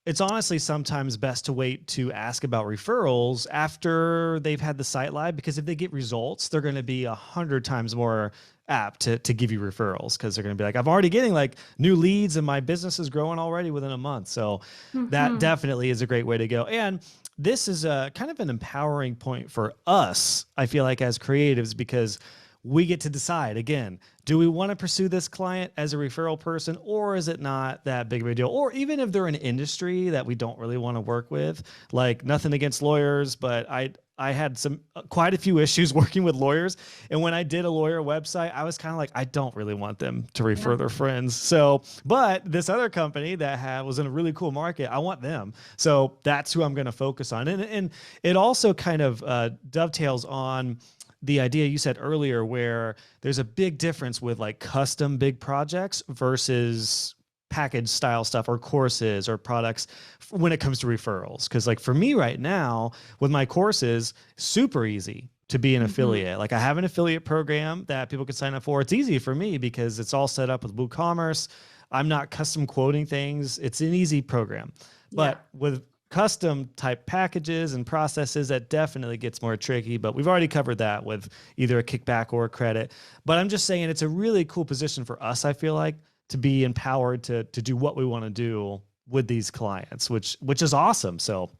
it's honestly sometimes best to wait to ask about referrals after they've had the site live, because if they get results, they're going to be 100 times more apt to give you referrals, because they're going to be like, I'm already getting like new leads and my business is growing already within a month. So that definitely is a great way to go. And this is a kind of an empowering point for us, I feel like, as creatives, because we get to decide, again, do we want to pursue this client as a referral person, or is it not that big of a deal? Or even if they're an industry that we don't really want to work with, like nothing against lawyers, but I had quite a few issues working with lawyers. And when I did a lawyer website, I was kind of like, I don't really want them to refer their friends. So, but this other company that was in a really cool market, I want them. So that's who I'm going to focus on. And it also kind of dovetails on the idea you said earlier, where there's a big difference with like custom big projects versus package style stuff or courses or products when it comes to referrals. Because like for me right now with my courses, super easy to be an affiliate. Like I have an affiliate program that people can sign up for. It's easy for me because it's all set up with WooCommerce. I'm not custom quoting things. It's an easy program. But with custom type packages and processes, that definitely gets more tricky, but we've already covered that with either a kickback or a credit. But I'm just saying it's a really cool position for us, I feel like, to be empowered to do what we want to do with these clients, which is awesome. So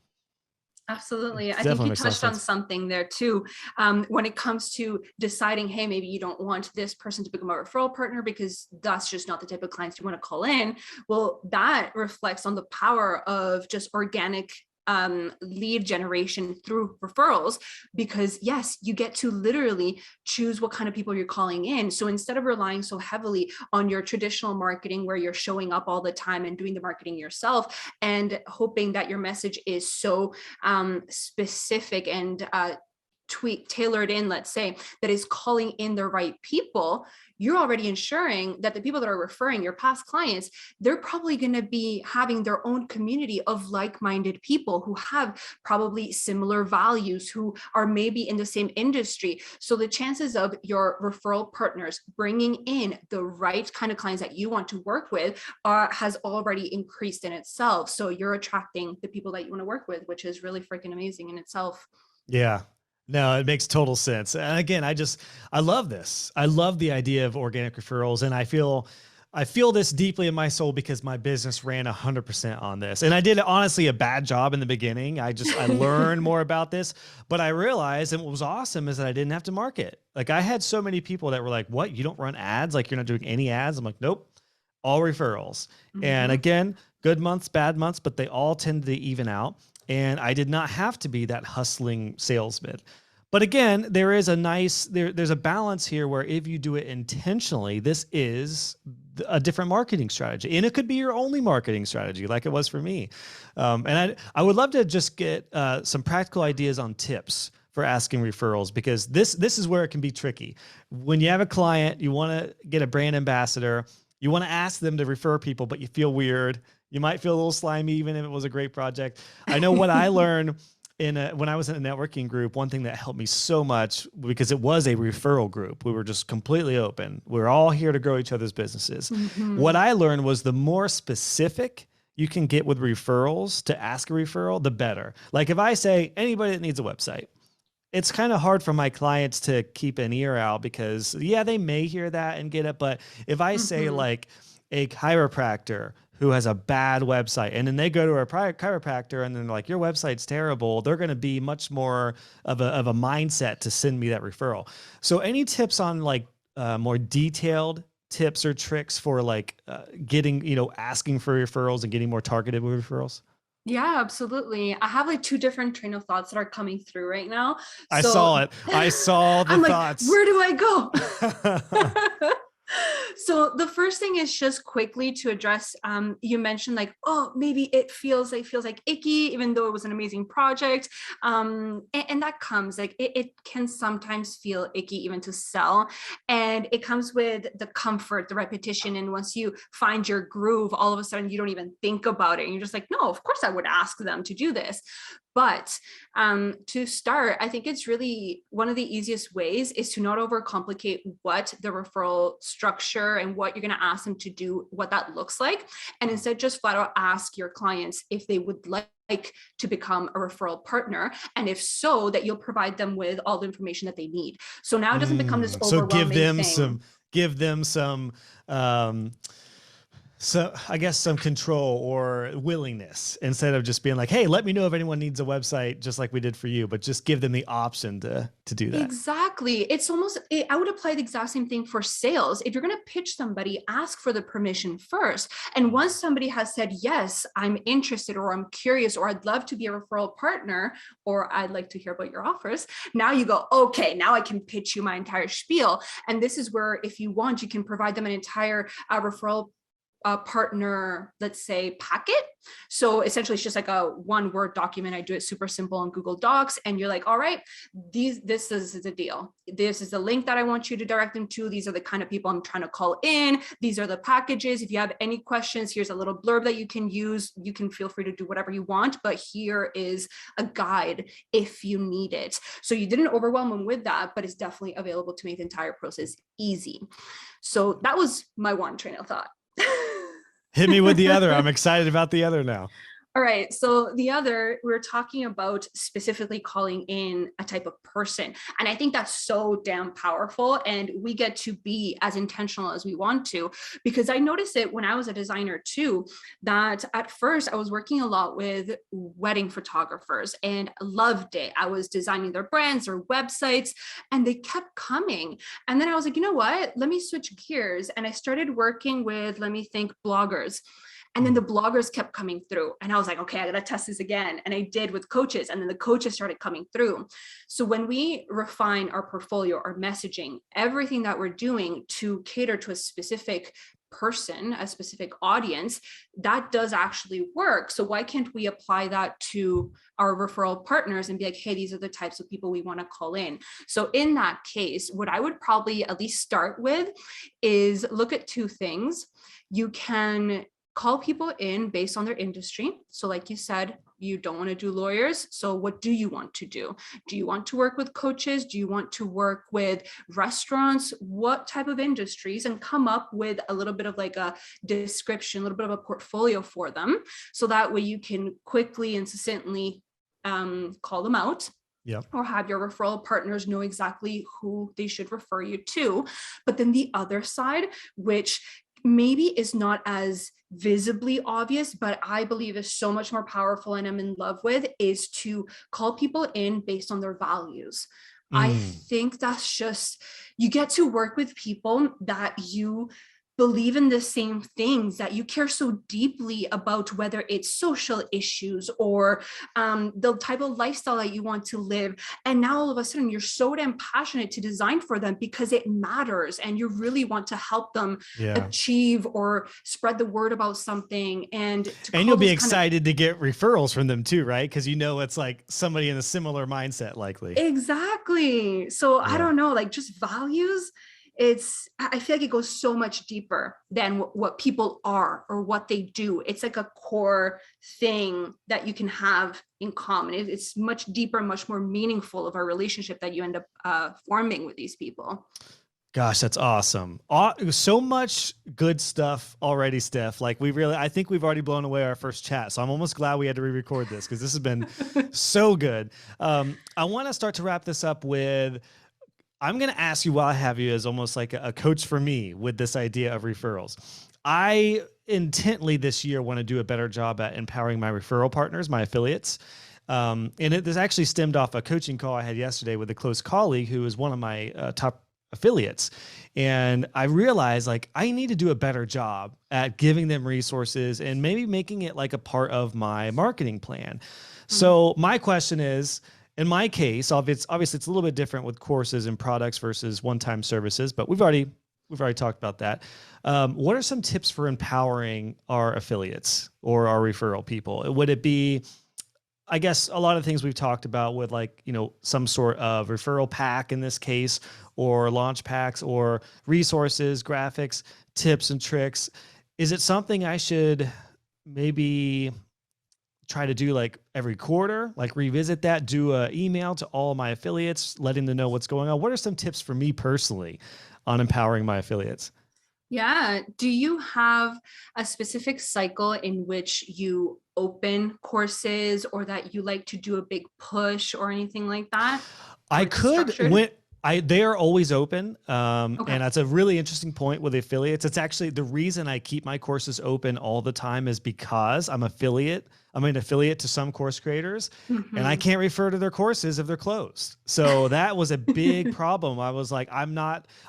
absolutely. I think definitely you makes a lot of touched on sense. something there too. When it comes to deciding, hey, maybe you don't want this person to become a referral partner because that's just not the type of clients you want to call in. Well, that reflects on the power of just organic lead generation through referrals, because yes, you get to literally choose what kind of people you're calling in. So instead of relying so heavily on your traditional marketing where you're showing up all the time and doing the marketing yourself and hoping that your message is so specific and tailored in, let's say, that is calling in the right people, you're already ensuring that the people that are referring your past clients, they're probably going to be having their own community of like-minded people who have probably similar values, who are maybe in the same industry. So the chances of your referral partners bringing in the right kind of clients that you want to work with has already increased in itself. So you're attracting the people that you want to work with, which is really freaking amazing in itself. Yeah. No, it makes total sense. And again, I love this. I love the idea of organic referrals. And I feel this deeply in my soul because my business ran 100% on this. And I did honestly a bad job in the beginning. I learned more about this, but I realized, and what was awesome is that I didn't have to market. Like, I had so many people that were like, what, you don't run ads? Like, you're not doing any ads? I'm like, nope, all referrals. Mm-hmm. And again, good months, bad months, but they all tend to even out. And I did not have to be that hustling salesman. But again, there's a balance here where if you do it intentionally, this is a different marketing strategy. And it could be your only marketing strategy like it was for me. And I would love to just get some practical ideas on tips for asking referrals, because this is where it can be tricky. When you have a client, you want to get a brand ambassador, you want to ask them to refer people, but you feel weird. You might feel a little slimy, even if it was a great project. I know what I learned when I was in a networking group, one thing that helped me so much, because it was a referral group, we were just completely open. We're all here to grow each other's businesses. Mm-hmm. What I learned was the more specific you can get with referrals to ask a referral, the better. Like, if I say anybody that needs a website, it's kind of hard for my clients to keep an ear out, because yeah, they may hear that and get it. But if I say like a chiropractor who has a bad website, and then they go to a chiropractor and then they're like, your website's terrible, they're going to be much more of a mindset to send me that referral. So any tips on like more detailed tips or tricks for like getting, asking for referrals and getting more targeted with referrals? Yeah, absolutely. I have like two different train of thoughts that are coming through right now. I saw it. I saw the I'm thoughts. Like, where do I go? So the first thing is just quickly to address, you mentioned like, oh, maybe it feels like icky, even though it was an amazing project. And that comes like, it can sometimes feel icky even to sell. And it comes with the comfort, the repetition. And once you find your groove, all of a sudden you don't even think about it. And you're just like, no, of course I would ask them to do this. But to start, I think it's really one of the easiest ways is to not overcomplicate what the referral structure and what you're going to ask them to do, what that looks like. And instead just flat out ask your clients if they would like to become a referral partner. And if so, that you'll provide them with all the information that they need. So now it doesn't become this overwhelming thing. Give them some, so I guess some control or willingness, instead of just being like, hey, let me know if anyone needs a website, just like we did for you, but just give them the option to do that. Exactly. It's almost, I would apply the exact same thing for sales. If you're going to pitch somebody, ask for the permission first. And once somebody has said, yes, I'm interested, or I'm curious, or I'd love to be a referral partner, or I'd like to hear about your offers. Now you go, okay, now I can pitch you my entire spiel. And this is where, if you want, you can provide them an entire referral partner, let's say, packet. So essentially it's just like a one Word document. I do it super simple on Google Docs, and you're like, all right, this is the deal. This is the link that I want you to direct them to. These are the kind of people I'm trying to call in. These are the packages. If you have any questions, here's a little blurb that you can use. You can feel free to do whatever you want, but here is a guide if you need it. So you didn't overwhelm them with that, but it's definitely available to make the entire process easy. So that was my one train of thought. Hit me with the other. I'm excited about the other now. All All right. So we're talking about specifically calling in a type of person. And I think that's so damn powerful. And we get to be as intentional as we want to, because I noticed it when I was a designer too, that at first I was working a lot with wedding photographers and loved it. I was designing their brands or websites and they kept coming. And then I was like, you know what? Let me switch gears. And I started working with, let me think, bloggers. And then the bloggers kept coming through. And I was like, okay, I got to test this again. And I did with coaches. And then the coaches started coming through. So when we refine our portfolio, our messaging, everything that we're doing to cater to a specific person, a specific audience, that does actually work. So why can't we apply that to our referral partners and be like, hey, these are the types of people we want to call in. So in that case, what I would probably at least start with is look at two things. You can call people in based on their industry. So like you said, you don't want to do lawyers. So what do you want to do? Do you want to work with coaches? Do you want to work with restaurants? What type of industries? And come up with a little bit of like a description, a little bit of a portfolio for them. So that way you can quickly and succinctly call them out. Yep. Or have your referral partners know exactly who they should refer you to. But then the other side, which maybe is not as visibly obvious, but I believe is so much more powerful and I'm in love with, is to call people in based on their values. I think that's just, you get to work with people that you believe in the same things, that you care so deeply about, whether it's social issues or the type of lifestyle that you want to live. And now all of a sudden you're so damn passionate to design for them because it matters and you really want to help them achieve or spread the word about something. And you'll be excited to get referrals from them too, right? Because you know it's like somebody in a similar mindset likely. Exactly. So I don't know, like just values. I feel like it goes so much deeper than what people are or what they do. It's like a core thing that you can have in common. It's much deeper, much more meaningful of a relationship that you end up forming with these people. Gosh, that's awesome. So much good stuff already, Steph. Like I think we've already blown away our first chat. So I'm almost glad we had to re-record this because this has been so good. I want to start to wrap this up with, I'm going to ask you while I have you as almost like a coach for me with this idea of referrals. I intently this year want to do a better job at empowering my referral partners, my affiliates. This actually stemmed off a coaching call I had yesterday with a close colleague who is one of my top affiliates. And I realized like I need to do a better job at giving them resources and maybe making it like a part of my marketing plan. So my question is, in my case, obviously it's a little bit different with courses and products versus one-time services, but we've already talked about that. What are some tips for empowering our affiliates or our referral people? Would it be, I guess, a lot of things we've talked about with like, some sort of referral pack in this case, or launch packs or resources, graphics, tips and tricks. Is it something I should maybe try to do like every quarter, like revisit that, do an email to all my affiliates, letting them know what's going on? What are some tips for me personally on empowering my affiliates? Yeah. Do you have a specific cycle in which you open courses or that you like to do a big push or anything like that? I could, they are always open. And that's a really interesting point with affiliates. It's actually the reason I keep my courses open all the time is because I'm an affiliate to some course creators and I can't refer to their courses if they're closed. So that was a big problem. I was like, I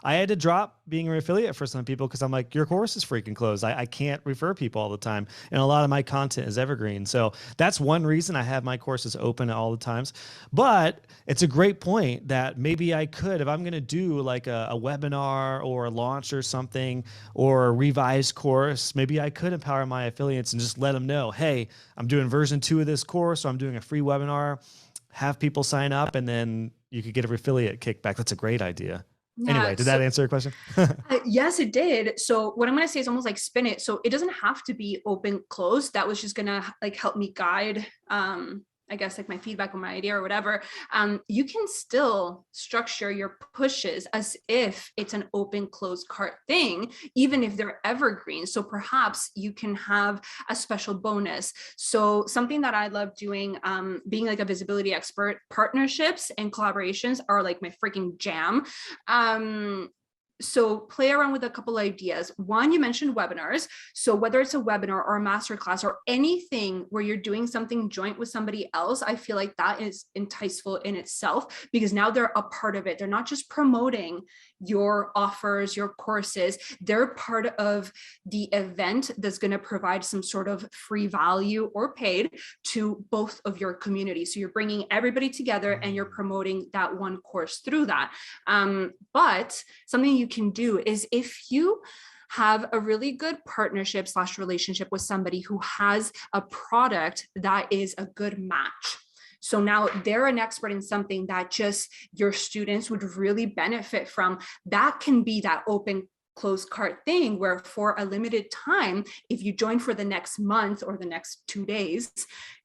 had to drop being an affiliate for some people because I'm like, your course is freaking closed. I can't refer people all the time. And a lot of my content is evergreen. So that's one reason I have my courses open at all the times. But it's a great point that maybe I could, if I'm going to do like a webinar or a launch or something or a revised course, maybe I could empower my affiliates and just let them know, hey, I'm doing version 2 of this course, or I'm doing a free webinar, have people sign up, and then you could get an affiliate kickback. That's a great idea. Yeah, anyway, did that answer your question? Yes, it did. So what I'm going to say is almost like spin it. So it doesn't have to be open, closed. That was just going to like help me guide I guess like my feedback on my idea or whatever, you can still structure your pushes as if it's an open closed cart thing, even if they're evergreen. So perhaps you can have a special bonus. So something that I love doing, being like a visibility expert, partnerships and collaborations are like my freaking jam. So play around with a couple of ideas. One, you mentioned webinars. So whether it's a webinar or a masterclass or anything where you're doing something joint with somebody else, I feel like that is enticeful in itself, because now they're a part of it. They're not just promoting your offers, your courses. They're part of the event that's going to provide some sort of free value or paid to both of your community. So you're bringing everybody together and you're promoting that one course through that. But something you can do is, if you have a really good partnership / relationship with somebody who has a product that is a good match. So now they're an expert in something that just your students would really benefit from. That can be that open closed cart thing where for a limited time, if you join for the next month or the next 2 days,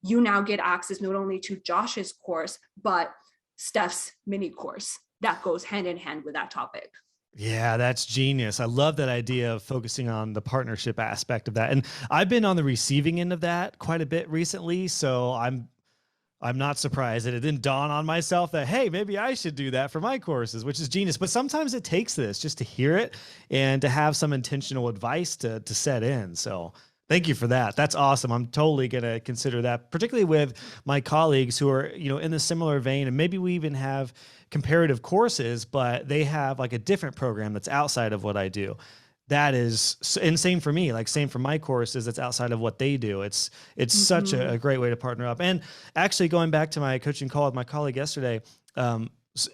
you now get access not only to Josh's course, but Steph's mini course that goes hand in hand with that topic. Yeah, that's genius. I love that idea of focusing on the partnership aspect of that. And I've been on the receiving end of that quite a bit recently. So I'm not surprised that it didn't dawn on myself that, hey, maybe I should do that for my courses, which is genius. But sometimes it takes this just to hear it and to have some intentional advice to set in. So thank you for that. That's awesome. I'm totally going to consider that, particularly with my colleagues who are, in the similar vein. And maybe we even have comparative courses, but they have like a different program that's outside of what I do. That is, and same for me, like same for my courses, that's outside of what they do. It's such a great way to partner up. And actually going back to my coaching call with my colleague yesterday,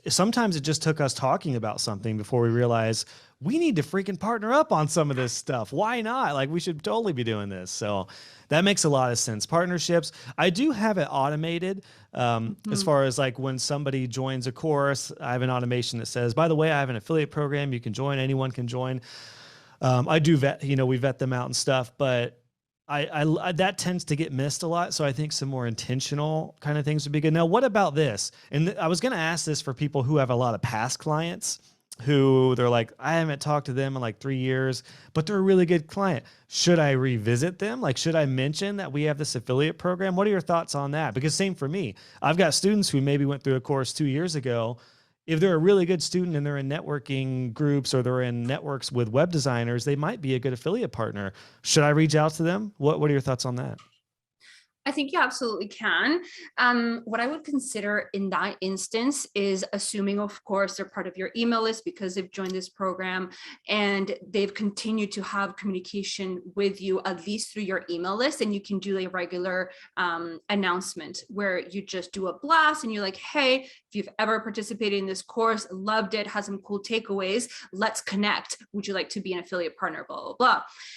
sometimes it just took us talking about something before we realized we need to freaking partner up on some of this stuff. Why not? Like, we should totally be doing this. So that makes a lot of sense. Partnerships. I do have it automated. As far as like when somebody joins a course, I have an automation that says, by the way, I have an affiliate program. You can join, anyone can join. I do vet, we vet them out and stuff, but I that tends to get missed a lot. So I think some more intentional kind of things would be good. Now, what about this? And I was going to ask this for people who have a lot of past clients who they're like, I haven't talked to them in like 3 years, but they're a really good client. Should I revisit them? Like, should I mention that we have this affiliate program? What are your thoughts on that? Because same for me. I've got students who maybe went through a course 2 years ago. If they're a really good student and they're in networking groups or they're in networks with web designers, they might be a good affiliate partner. Should I reach out to them? What are your thoughts on that? I think you absolutely can. What I would consider in that instance is assuming, of course, they're part of your email list because they've joined this program and they've continued to have communication with you, at least through your email list. And you can do a regular announcement where you just do a blast and you're like, hey, if you've ever participated in this course, loved it, has some cool takeaways, let's connect. Would you like to be an affiliate partner, blah, blah,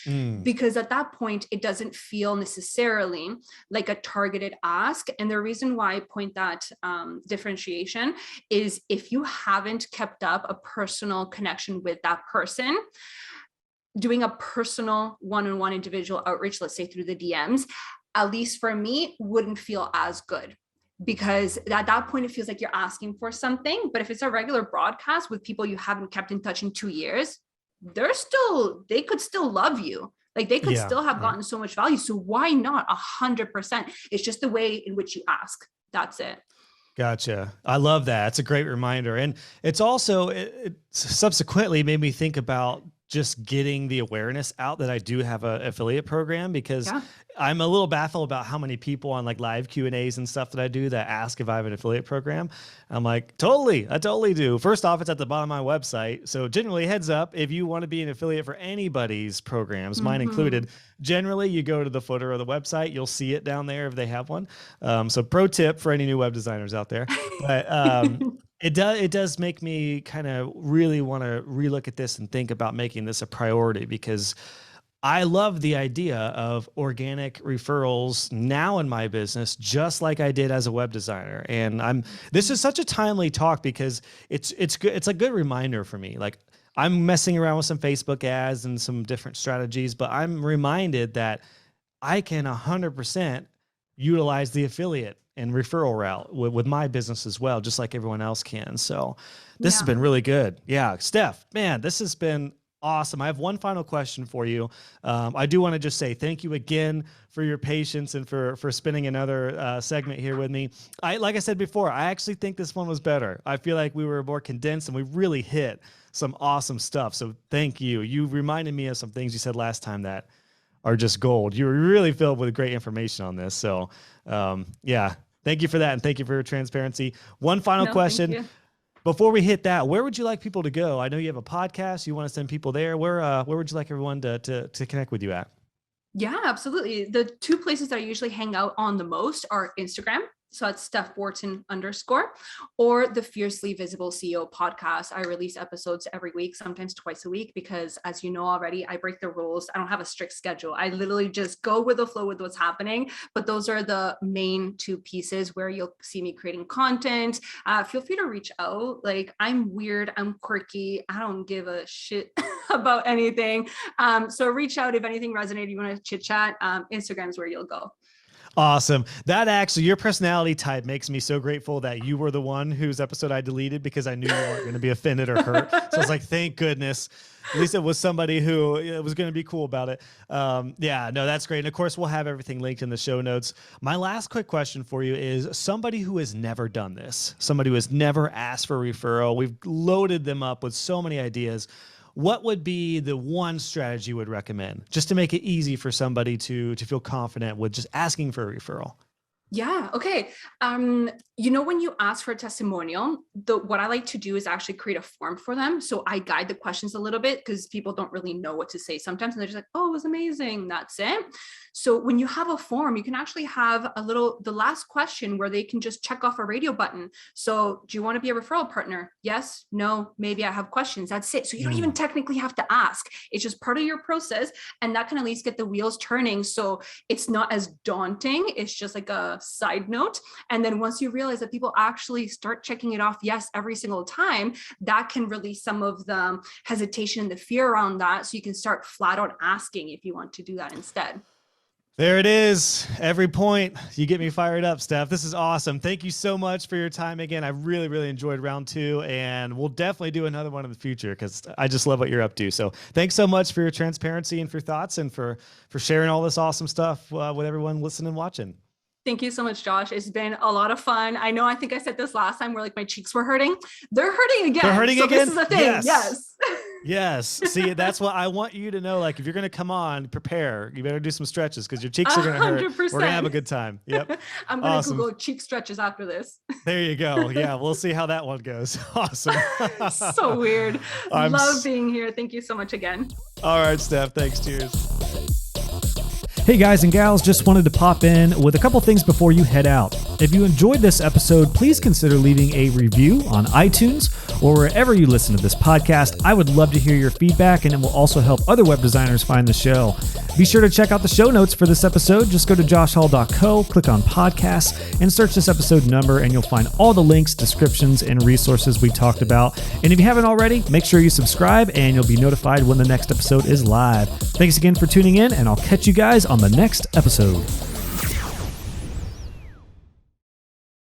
blah. Because at that point, it doesn't feel necessarily like a targeted ask. And the reason why I point that differentiation is, if you haven't kept up a personal connection with that person, doing a personal one-on-one individual outreach, let's say through the DMs, at least for me, wouldn't feel as good. Because at that point, it feels like you're asking for something. But if it's a regular broadcast with people you haven't kept in touch in 2 years, they could still love you. Like, they could still have gotten so much value. So why not 100%? It's just the way in which you ask. That's it. Gotcha. I love that. It's a great reminder. And it's also, it subsequently made me think about just getting the awareness out that I do have an affiliate program, because I'm a little baffled about how many people on like live Q&As and stuff that I do that ask if I have an affiliate program. I'm like, I totally do. First off, it's at the bottom of my website. So generally, heads up, if you want to be an affiliate for anybody's programs, mine included, generally you go to the footer of the website, you'll see it down there if they have one. So pro tip for any new web designers out there. But it does make me kind of really want to relook at this and think about making this a priority, because I love the idea of organic referrals now in my business, just like I did as a web designer. And this is such a timely talk because it's good. It's a good reminder for me. Like, I'm messing around with some Facebook ads and some different strategies, but I'm reminded that I can 100% utilize the affiliate and referral route with my business as well, just like everyone else can. So this has been really good. Yeah. Steph, man, this has been awesome. I have one final question for you. I do want to just say thank you again for your patience and for spinning another segment here with me. Like I said before, I actually think this one was better. I feel like we were more condensed and we really hit some awesome stuff. So thank you. You reminded me of some things you said last time that are just gold. You were really filled with great information on this. So yeah, thank you for that. And thank you for your transparency. One final question. Before we hit that, where would you like people to go? I know you have a podcast. You want to send people there. Where would you like everyone to connect with you at? Yeah, absolutely. The two places that I usually hang out on the most are Instagram. So it's Steph Wharton _ or the Fiercely Visible CEO podcast. I release episodes every week, sometimes twice a week, because as you know already, I break the rules. I don't have a strict schedule. I literally just go with the flow with what's happening. But those are the main two pieces where you'll see me creating content. Feel free to reach out. Like, I'm weird. I'm quirky. I don't give a shit about anything. So reach out if anything resonated. You want to chit chat. Instagram is where you'll go. Awesome. That actually, your personality type makes me so grateful that you were the one whose episode I deleted, because I knew you weren't going to be offended or hurt. So I was like, thank goodness. At least it was somebody who was going to be cool about it. Yeah, no, that's great. And of course, we'll have everything linked in the show notes. My last quick question for you is somebody who has never done this, somebody who has never asked for a referral. We've loaded them up with so many ideas. What would be the one strategy you would recommend just to make it easy for somebody to feel confident with just asking for a referral? Yeah. Okay. You know, when you ask for a testimonial, what I like to do is actually create a form for them. So I guide the questions a little bit, because people don't really know what to say sometimes. And they're just like, oh, it was amazing. That's it. So when you have a form, you can actually have the last question where they can just check off a radio button. So do you want to be a referral partner? Yes, no, maybe I have questions. That's it. So you don't even technically have to ask. It's just part of your process. And that can at least get the wheels turning. So it's not as daunting. It's just like a side note. And then once you realize that people actually start checking it off, yes, every single time, that can release some of the hesitation and the fear around that. So you can start flat out asking if you want to do that instead. There it is. Every point. You get me fired up, Steph. This is awesome. Thank you so much for your time again. I really, really enjoyed round 2, and we'll definitely do another one in the future, because I just love what you're up to. So thanks so much for your transparency and for your thoughts, and for sharing all this awesome stuff with everyone listening and watching. Thank you so much, Josh. It's been a lot of fun. I know, I think I said this last time where like my cheeks were hurting. They're hurting again. They're hurting again? This is the thing. Yes. Yes. See, that's what I want you to know. Like, if you're going to come on, prepare. You better do some stretches, because your cheeks are going to hurt. 100%. We're going to have a good time. Yep. I'm going to Google cheek stretches after this. There you go. Yeah. We'll see how that one goes. Awesome. So weird. Love being here. Thank you so much again. All right, Steph. Thanks. Cheers. Hey guys and gals, just wanted to pop in with a couple things before you head out. If you enjoyed this episode, please consider leaving a review on iTunes or wherever you listen to this podcast. I would love to hear your feedback, and it will also help other web designers find the show. Be sure to check out the show notes for this episode. Just go to joshhall.co, click on podcasts, and search this episode number, and you'll find all the links, descriptions, and resources we talked about. And if you haven't already, make sure you subscribe, and you'll be notified when the next episode is live. Thanks again for tuning in, and I'll catch you guys on the next episode.